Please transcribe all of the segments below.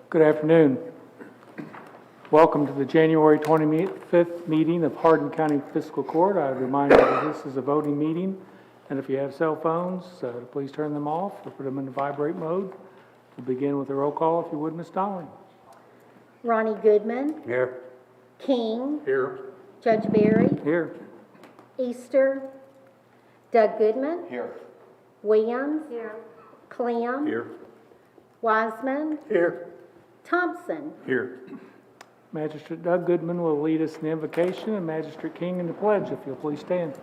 Good afternoon. Welcome to the January 25th meeting of Hardin County Fiscal Court. I would remind you that this is a voting meeting, and if you have cell phones, please turn them off or put them in vibrate mode. We'll begin with a roll call, if you would, Ms. Donnelly. Ronnie Goodman. Here. King. Here. Judge Barry. Here. Easter. Doug Goodman. Here. Williams. Here. Clem. Here. Wiseman. Here. Thompson. Here. Magistrate Doug Goodman will lead us in the invocation, and Magistrate King in the pledge, if you'll please stand.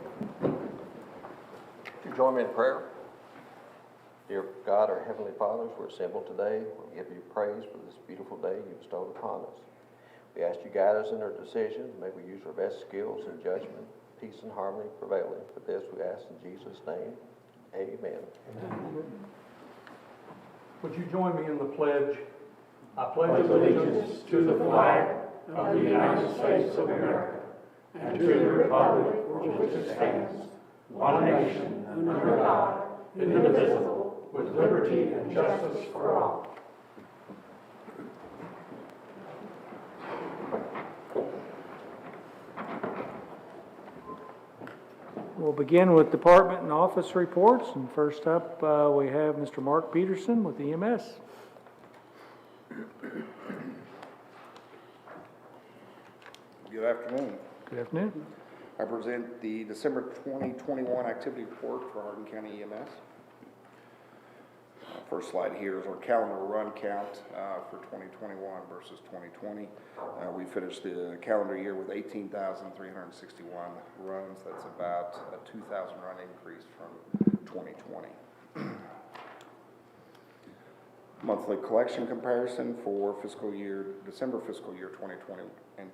Would you join me in prayer? Dear God, our Heavenly Fathers, we're assembled today. We give you praise for this beautiful day you bestowed upon us. We ask you to guide us in our decisions. May we use our best skills and judgment, peace and harmony prevailing. For this we ask in Jesus' name. Amen. Amen. Would you join me in the pledge? I pledge allegiance to the flag of the United States of America and to the republic for which it stands, one nation, under God, indivisible, with liberty and justice for all. We'll begin with department and office reports, and first up we have Mr. Mark Peterson with EMS. Good afternoon. Good afternoon. I present the December 2021 activity report for Hardin County EMS. First slide here is our calendar run count for 2021 versus 2020. We finished the calendar year with 18,361 runs. That's about a 2,000 run increase from 2020. Monthly collection comparison for December fiscal year 2020 and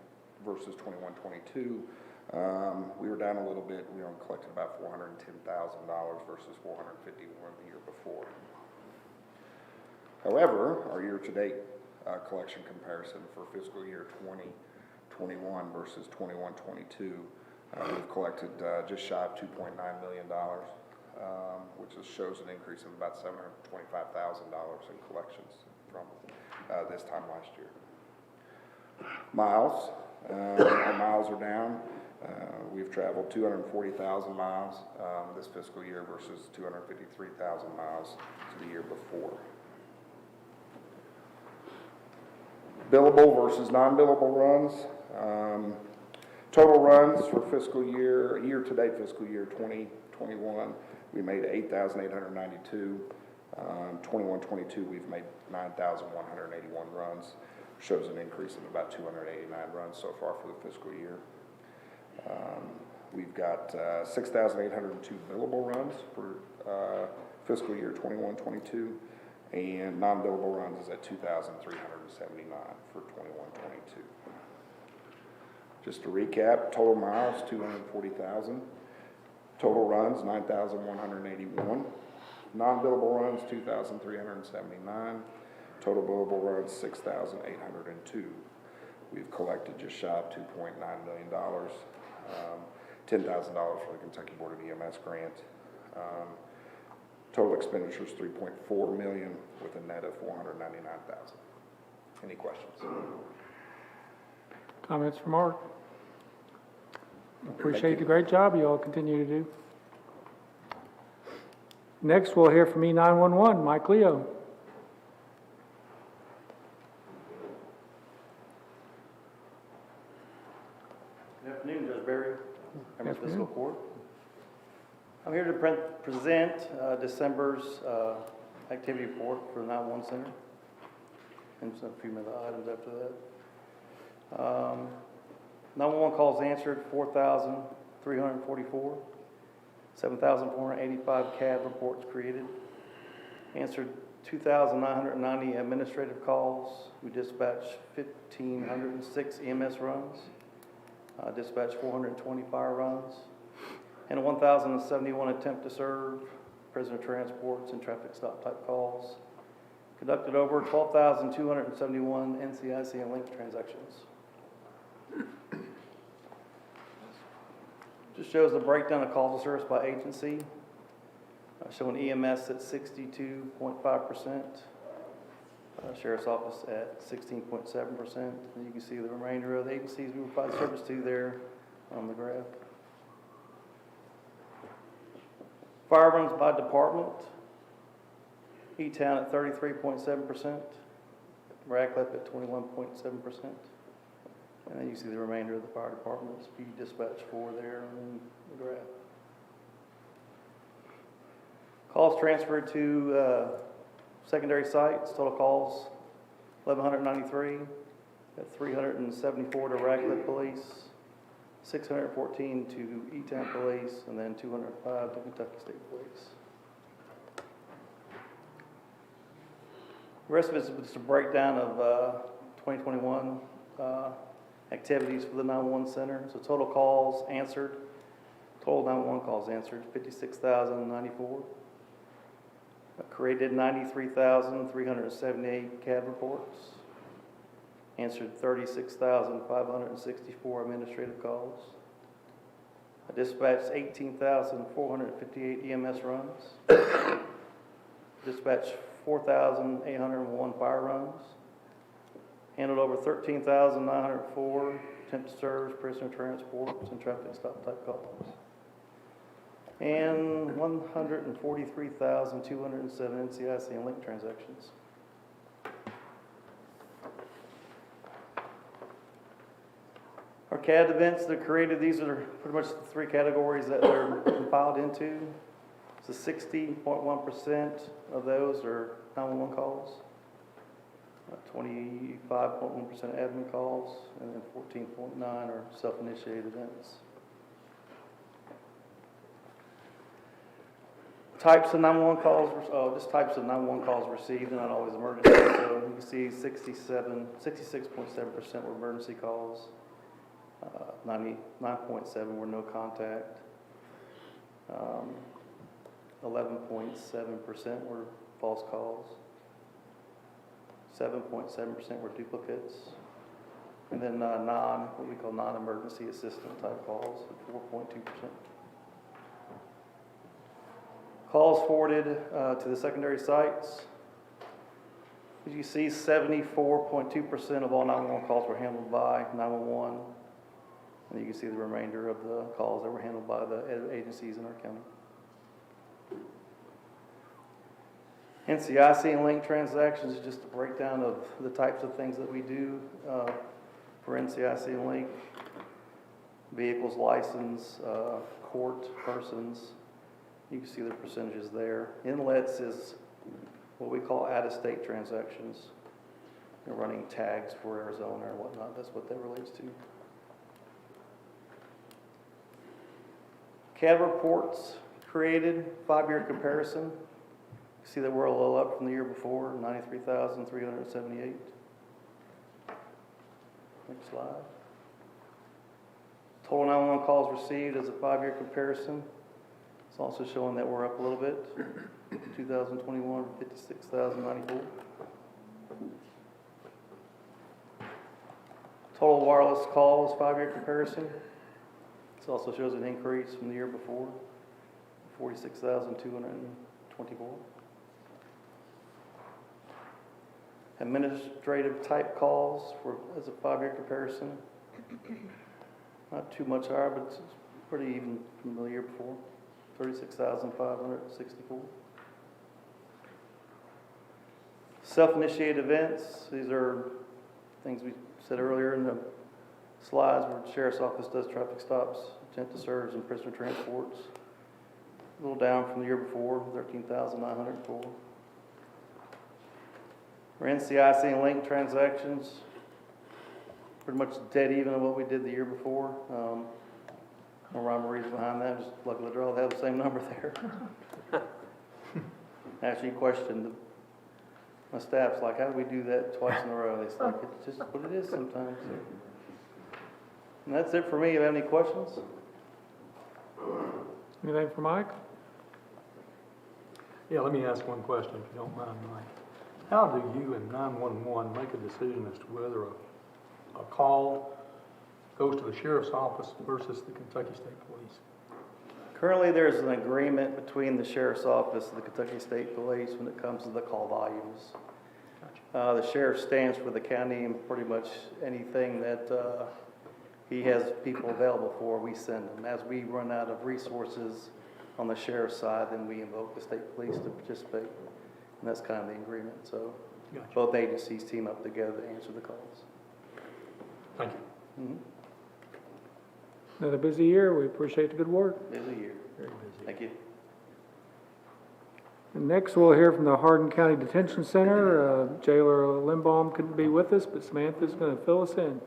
versus 21-22. We were down a little bit. We only collected about $410,000 versus $451,000 the year before. However, our year-to-date collection comparison for fiscal year 2021 versus 21-22, we've collected just shy of $2.9 million, which shows an increase of about $725,000 in collections from this time last year. Miles, our miles are down. We've traveled 240,000 miles this fiscal year versus 253,000 miles to the year before. Billable versus non-billable runs. Total runs for year-to-date fiscal year 2021, we made 8,892. 21-22, we've made 9,181 runs. Shows an increase of about 289 runs so far for the fiscal year. We've got 6,802 billable runs for fiscal year 21-22, and non-billable runs is at 2,379 for 21-22. Just to recap, total miles 240,000, total runs 9,181, non-billable runs 2,379. Total billable runs 6,802. We've collected just shy of $2.9 million, $10,000 for the Kentucky Board of EMS grant. Total expenditures $3.4 million with a net of $499,000. Any questions? Comments from Mark? Appreciate the great job you all continue to do. Next, we'll hear from E911, Mike Leo. Good afternoon, Judge Barry, members of Fiscal Court. I'm here to present December's activity report for the 911 Center and a few other items after that. 911 calls answered 4,344, 7,485 CAD reports created, answered 2,990 administrative calls. We dispatched 1,506 EMS runs. Dispatched 420 fire runs, and 1,071 attempt to serve, prisoner transports, and traffic stop type calls. Conducted over 12,271 NCIC and link transactions. Just shows the breakdown of calls of service by agency, showing EMS at 62.5%, Sheriff's Office at 16.7%. And you can see the remainder of the agencies we provide service to there on the graph. Fire runs by department. E-Town at 33.7%. Radcliffe at 21.7%. And then you see the remainder of the fire departments be dispatched for there on the graph. Calls transferred to secondary sites, total calls 1,193, at 374 to Radcliffe Police, 614 to E-Town Police, and then 205 to Kentucky State Police. The rest of it is just a breakdown of 2021 activities for the 911 center. So total calls answered, total 911 calls answered, 56,094. Created 93,378 CAD reports. Answered 36,564 administrative calls. Dispatched 18,458 EMS runs. Dispatched 4,801 fire runs. Handled over 13,904 attempt to serve, prisoner transports, and traffic stop type calls. And 143,207 NCIC and link transactions. Our CAD events that are created, these are pretty much the three categories that they're compiled into. So 60.1% of those are 911 calls, 25.1% admin calls, and then 14.9% are self-initiated events. Types of 911 calls, just types of 911 calls received, not always emergency. So you can see 66.7% were emergency calls, 99.7% were no contact, 11.7% were false calls, 7.7% were duplicates, and then what we call non-emergency assistant type calls at 4.2%. Calls forwarded to the secondary sites. As you see, 74.2% of all 911 calls were handled by 911. And you can see the remainder of the calls that were handled by the agencies in our county. NCIC and link transactions is just a breakdown of the types of things that we do for NCIC and link. Vehicles, license, court, persons. You can see the percentages there. Inlets is what we call out-of-state transactions. They're running tags for Arizona or whatnot. That's what that relates to. CAD reports created, 5-year comparison. You see that we're a little up from the year before, 93,378. Next slide. Total 911 calls received as a 5-year comparison. It's also showing that we're up a little bit. 2021, 56,094. Total wireless calls, 5-year comparison. This also shows an increase from the year before, 46,224. Administrative type calls as a 5-year comparison. Not too much higher, but it's pretty even from the year before. 36,564. Self-initiated events. These are things we said earlier in the slides where the Sheriff's Office does traffic stops, attempt to serve, and prisoner transports. A little down from the year before, 13,904. For NCIC and link transactions, pretty much dead even on what we did the year before. No rhyme or reason behind that, just luck of the draw, they have the same number there. Actually questioned my staff's like, how do we do that twice in a row? They said, it's just what it is sometimes. And that's it for me. You have any questions? Anything for Mike? Yeah, let me ask one question, if you don't mind, Mike. How do you in 911 make a decision as to whether a call goes to the Sheriff's Office versus the Kentucky State Police? Currently, there's an agreement between the Sheriff's Office and the Kentucky State Police when it comes to the call volumes. Gotcha. The sheriff stands for the county, and pretty much anything that he has people available for, we send them. As we run out of resources on the sheriff's side, then we invoke the state police to participate. And that's kind of the agreement. So Gotcha. both agencies team up together to answer the calls. Thank you. Mm-hmm. Another busy year. We appreciate the good work. Busy year. Very busy. Thank you. And next, we'll hear from the Hardin County Detention Center. Jailer Limbaum couldn't be with us, but Samantha's going to fill us in.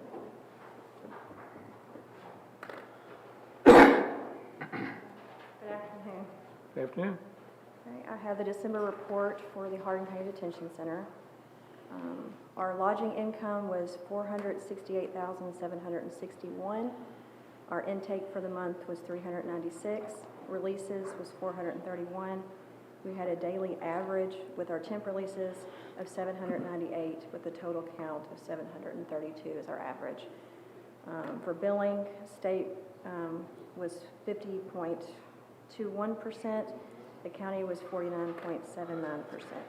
Good afternoon. Good afternoon. Okay, I have the December report for the Hardin County Detention Center. Our lodging income was $468,761. Our intake for the month was 396. Releases was 431. We had a daily average with our temp releases of 798, with a total count of 732 as our average. For billing, state was 50.21%. The county was 49.79%.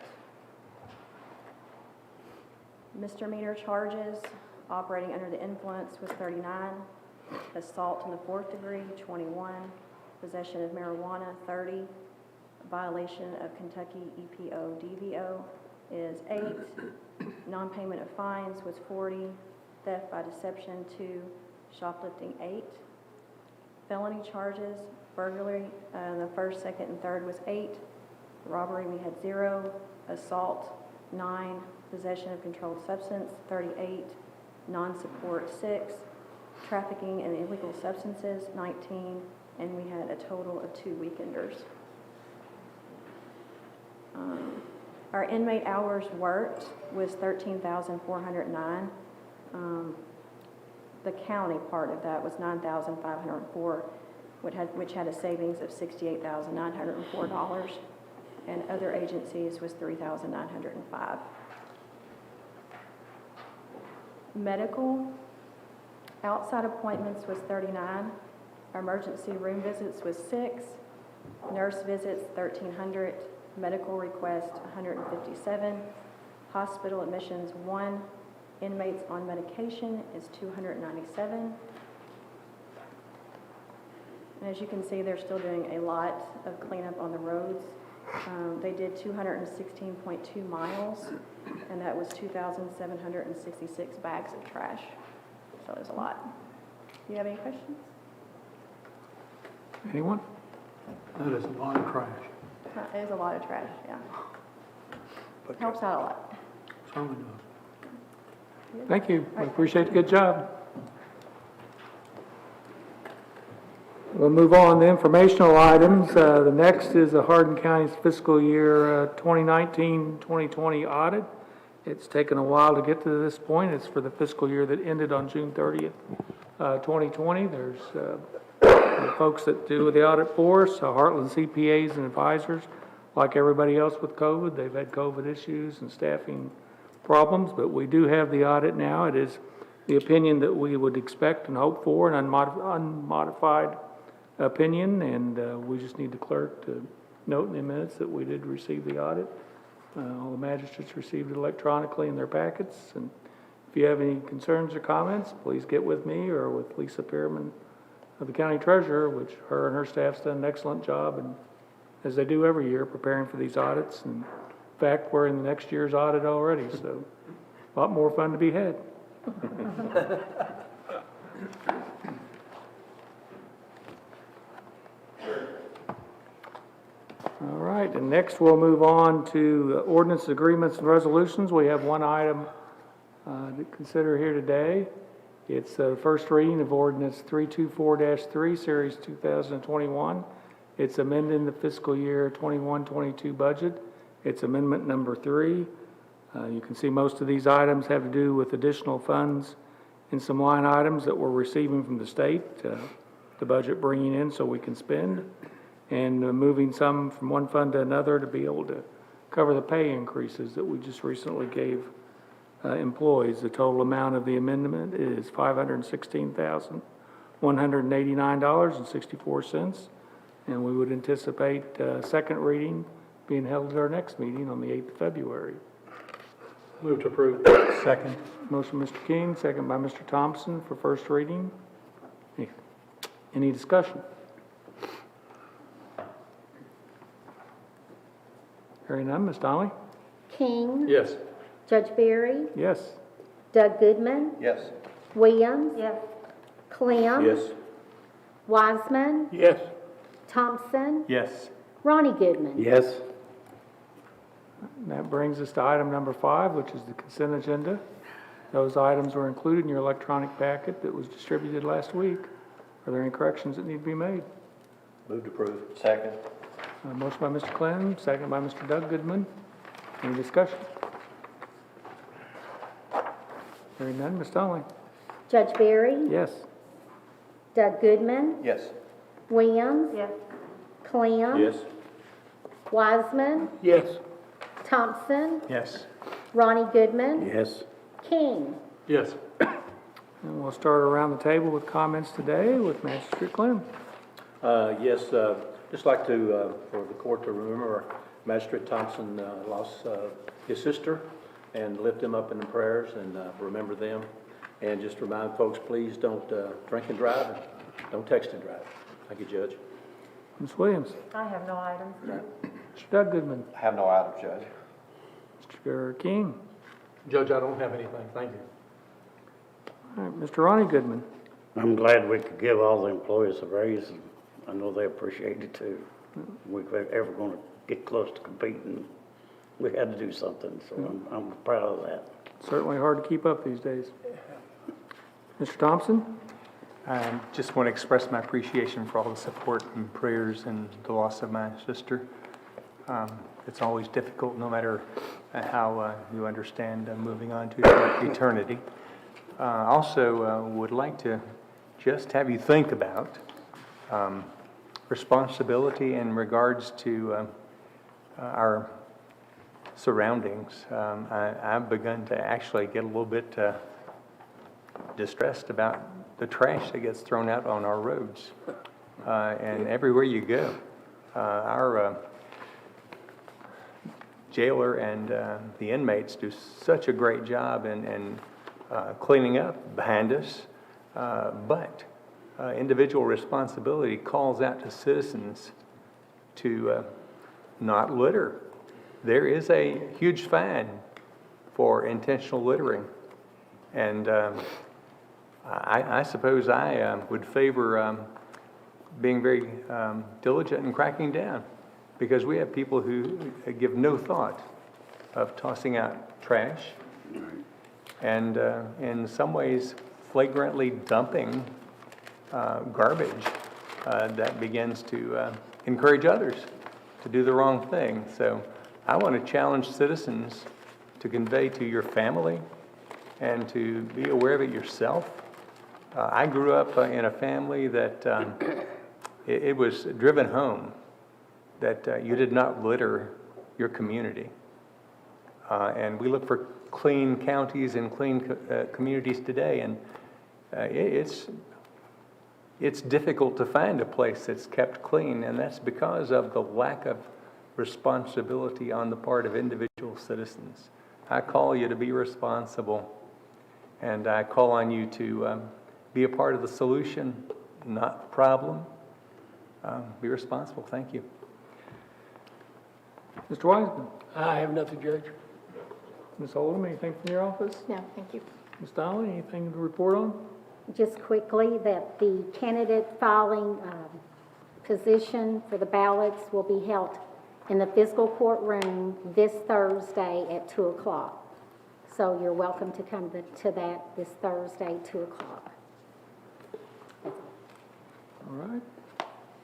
Misdemeanor charges, operating under the influence was 39. Assault in the 4th degree, 21. Possession of marijuana, 30. Violation of Kentucky EPO DVO is 8. Non-payment of fines was 40. Theft by deception, 2. Shoplifting, 8. Felony charges, burglary, the 1st, 2nd, and 3rd was 8. Robbery, we had 0. Assault, 9. Possession of controlled substance, 38. Non-support, 6. Trafficking and illegal substances, 19. And we had a total of 2 weekenders. Our inmate hours worked was 13,409. The county part of that was 9,504, which had a savings of $68,904, and other agencies was 3,905. Medical, outside appointments was 39. Our emergency room visits was 6. Nurse visits, 1,300. Medical request, 157. Hospital admissions, 1. Inmates on medication is 297. And as you can see, they're still doing a lot of cleanup on the roads. They did 216.2 miles, and that was 2,766 bags of trash. So there's a lot. Do you have any questions? Anyone? That is a lot of trash. It is a lot of trash, yeah. Helps out a lot. Certainly does. Thank you. We appreciate the good job. We'll move on to informational items. The next is the Hardin County's fiscal year 2019-2020 audit. It's taken a while to get to this point. It's for the fiscal year that ended on June 30th, 2020. There's the folks that do the audit for us, Heartland CPAs and advisors. Like everybody else with COVID, they've had COVID issues and staffing problems, but we do have the audit now. It is the opinion that we would expect and hope for, an unmodified opinion, and we just need the clerk to note in the minutes that we did receive the audit. All the magistrates received it electronically in their packets, and if you have any concerns or comments, please get with me or with Lisa Pearman of the county treasurer, which her and her staff's done an excellent job, and as they do every year, preparing for these audits. And in fact, we're in the next year's audit already, so a lot more fun to be had. All right, and next we'll move on to ordinance agreements and resolutions. We have one item to consider here today. It's the first reading of ordinance 324-3, series 2021. It's amending the fiscal year 21-22 budget. It's amendment number 3. You can see most of these items have to do with additional funds in some line items that we're receiving from the state, the budget bringing in so we can spend, and moving some from one fund to another to be able to cover the pay increases that we just recently gave employees. The total amount of the amendment is $516,189.64, and we would anticipate second reading being held at our next meeting on the 8th of February. Move to approve. Second. Motion, Mr. King, second by Mr. Thompson for first reading. Any discussion? Hearing none, Ms. Donnelly? King. Yes. Judge Barry. Yes. Doug Goodman. Yes. Williams. Clem. Wiseman. Yes. Thompson. Yes. Ronnie Goodman. Yes. That brings us to item number 5, which is the consent agenda. Those items were included in your electronic packet that was distributed last week. Are there any corrections that need to be made? Move to approve. Second. Motion by Mr. Clem, second by Mr. Doug Goodman. Any discussion? Hearing none, Ms. Donnelly? Judge Barry. Yes. Doug Goodman. Yes. Williams. Clem. Wiseman. Yes. Thompson. Yes. Ronnie Goodman. Yes. King. Yes. And we'll start around the table with comments today with Magistrate Clem. Yes, just like to, for the court to remember Magistrate Thompson lost his sister and lift him up in the prayers and remember them. And just remind folks, please don't drink and drive and don't text and drive. Thank you, Judge. Ms. Williams. I have no items, Judge. Mr. Doug Goodman. I have no items, Judge. Mr. King. Judge, I don't have anything. Thank you. All right, Mr. Ronnie Goodman. I'm glad we could give all the employees a raise, and I know they appreciate it too. We're ever going to get close to competing, we had to do something, so I'm proud of that. Certainly hard to keep up these days. Mr. Thompson? Just want to express my appreciation for all the support and prayers and the loss of my sister. It's always difficult, no matter how you understand moving on to eternity. Also, would like to just have you think about responsibility in regards to our surroundings. I've begun to actually get a little bit distressed about the trash that gets thrown out on our roads. And everywhere you go, our jailer and the inmates do such a great job in cleaning up behind us, but individual responsibility calls out to citizens to not litter. There is a huge fine for intentional littering, and I suppose I would favor being very diligent in cracking down, because we have people who give no thought of tossing out trash, and in some ways flagrantly dumping garbage that begins to encourage others to do the wrong thing. So I want to challenge citizens to convey to your family and to be aware of it yourself. I grew up in a family that it was driven home that you did not litter your community. And we look for clean counties and clean communities today, and it's difficult to find a place that's kept clean, and that's because of the lack of responsibility on the part of individual citizens. I call you to be responsible, and I call on you to be a part of the solution, not the problem. Be responsible. Thank you. Mr. Wiseman? I have nothing, Judge. Ms. Oldham, anything from your office? No, thank you. Ms. Donnelly, anything to report on? Just quickly, that the candidate filing position for the ballots will be held in the fiscal courtroom this Thursday at 2 o'clock. So you're welcome to come to that this Thursday, 2 o'clock. All right.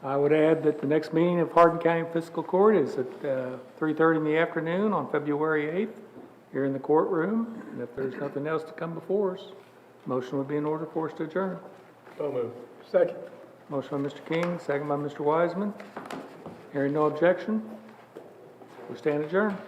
I would add that the next meeting of Hardin County Fiscal Court is at 3:30 in the afternoon on February 8th here in the courtroom. And if there's nothing else to come before us, motion would be in order for us to adjourn. So moved. Second. Motion by Mr. King, second by Mr. Wiseman. Hearing no objection, we stand adjourned.